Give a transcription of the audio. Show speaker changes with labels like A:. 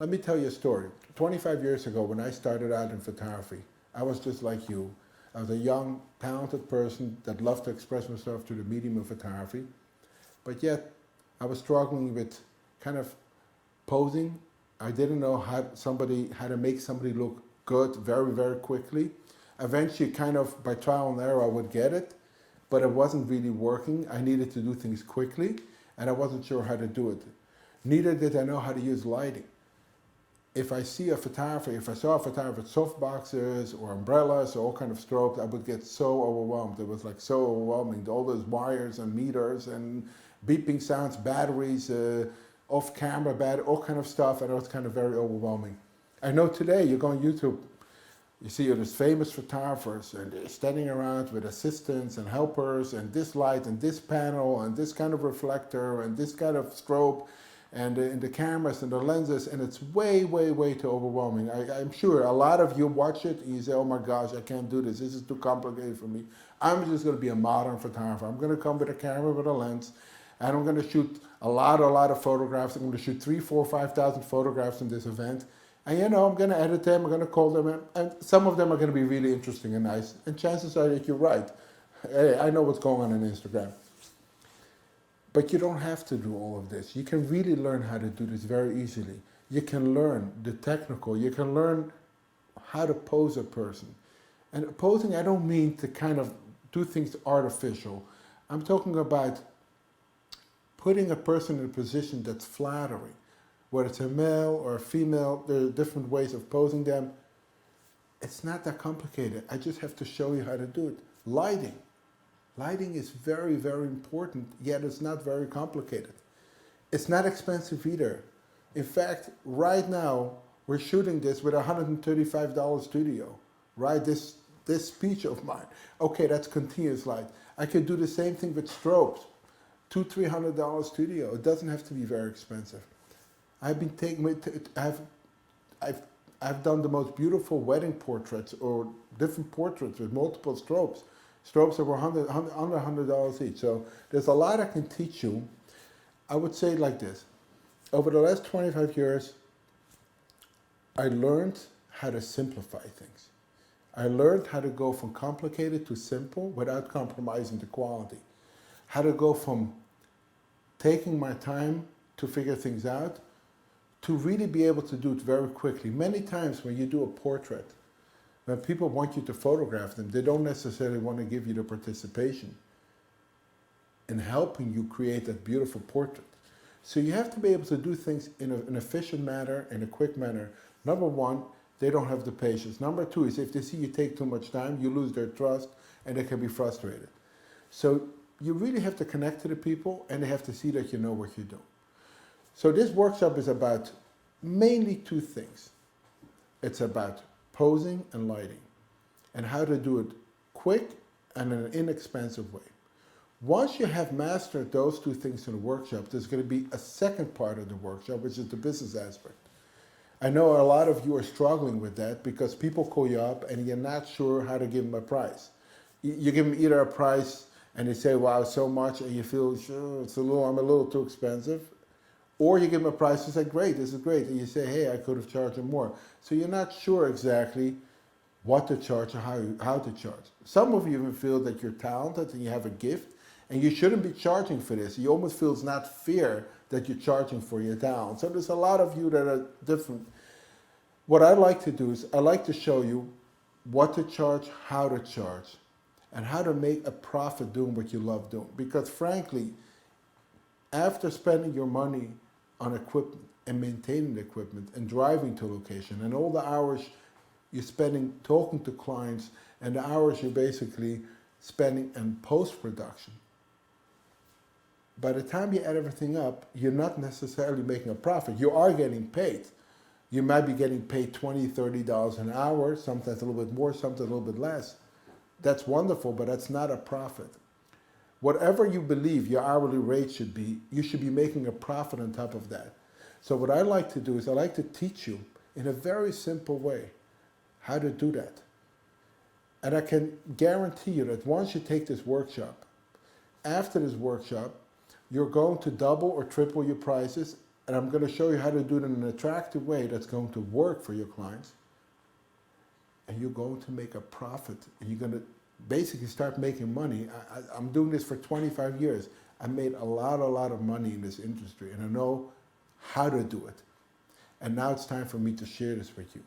A: Let me tell you a story. 25 years ago, when I started out in photography, I was just like you. I was a young, talented person that loved to express myself through the medium of photography, but yet I was struggling with kind of posing. I didn't know how to make somebody look good very, very quickly. Eventually, kind of by trial and error, I would get it, but it wasn't really working. I needed to do things quickly, and I wasn't sure how to do it. Neither did I know how to use lighting. If I saw a photographer with soft boxes or umbrellas or all kind of strobes, I would get so overwhelmed. It was like so overwhelming. All those wires and meters and beeping sounds, batteries, off camera, all kind of stuff, and it was kind of very overwhelming. I know today you go on YouTube, you see these famous photographers and they're standing around with assistants and helpers and this light and this panel and this kind of reflector and this kind of strobe and the cameras and the lenses, and it's way, way, way too overwhelming. I'm sure a lot of you watch it and you say, oh my gosh, I can't do this. This is too complicated for me. I'm just going to be a modern photographer. I'm going to come with a camera with a lens, and I'm going to shoot a lot of photographs. I'm going to shoot 3, 4, 5,000 photographs in this event. And I'm going to edit them, I'm going to call them, and some of them are going to be really interesting and nice. And chances are that you're right. Hey, I know what's going on Instagram. But you don't have to do all of this. You can really learn how to do this very easily. You can learn the technical. You can learn how to pose a person. And posing, I don't mean to kind of do things artificial. I'm talking about putting a person in a position that's flattering. Whether it's a male or a female, there are different ways of posing them. It's not that complicated. I just have to show you how to do it. Lighting. Lighting is very, very important, yet it's not very complicated. It's not expensive either. In fact, right now, we're shooting this with a $135 studio, right? This speech of mine. Okay, that's continuous light. I could do the same thing with strobes. $200, $300 studio. It doesn't have to be very expensive. I've done the most beautiful wedding portraits or different portraits with multiple strobes. Strobes that were under $100 each. So there's a lot I can teach you. I would say it like this. Over the last 25 years, I learned how to simplify things. I learned how to go from complicated to simple without compromising the quality. How to go from taking my time to figure things out to really be able to do it very quickly. Many times when you do a portrait, when people want you to photograph them, they don't necessarily want to give you the participation in helping you create that beautiful portrait. So you have to be able to do things in an efficient manner, in a quick manner. Number one, they don't have the patience. Number two is if they see you take too much time, you lose their trust and they can be frustrated. So you really have to connect to the people and they have to see that you know what you do. So this workshop is about mainly two things. It's about posing and lighting, and how to do it quick and in an inexpensive way. Once you have mastered those two things in the workshop, there's going to be a second part of the workshop, which is the business aspect. I know a lot of you are struggling with that because people call you up and you're not sure how to give them a price. You give them either a price and they say, wow, so much, and you feel, sure, I'm a little too expensive. Or you give them a price and say, great, this is great. And you say, hey, I could have charged them more. So you're not sure exactly what to charge or how to charge. Some of you even feel that you're talented and you have a gift and you shouldn't be charging for this. You almost feel it's not fair that you're charging for your talent. So there's a lot of you that are different. What I like to do is I like to show you what to charge, how to charge, and how to make a profit doing what you love doing. Because frankly, after spending your money on equipment and maintaining the equipment and driving to location and all the hours you're spending talking to clients and the hours you're basically spending in post-production, by the time you add everything up, you're not necessarily making a profit. You are getting paid. You might be getting paid $20, $30 an hour, sometimes a little bit more, sometimes a little bit less. That's wonderful, but that's not a profit. Whatever you believe your hourly rate should be, you should be making a profit on top of that. So what I like to do is I like to teach you in a very simple way how to do that. And I can guarantee you that once you take this workshop, after this workshop, you're going to double or triple your prices and I'm going to show you how to do it in an attractive way that's going to work for your clients. And you're going to make a profit. And you're going to basically start making money. I'm doing this for 25 years. I made a lot of money in this industry, and I know how to do it. And now it's time for me to share this with you.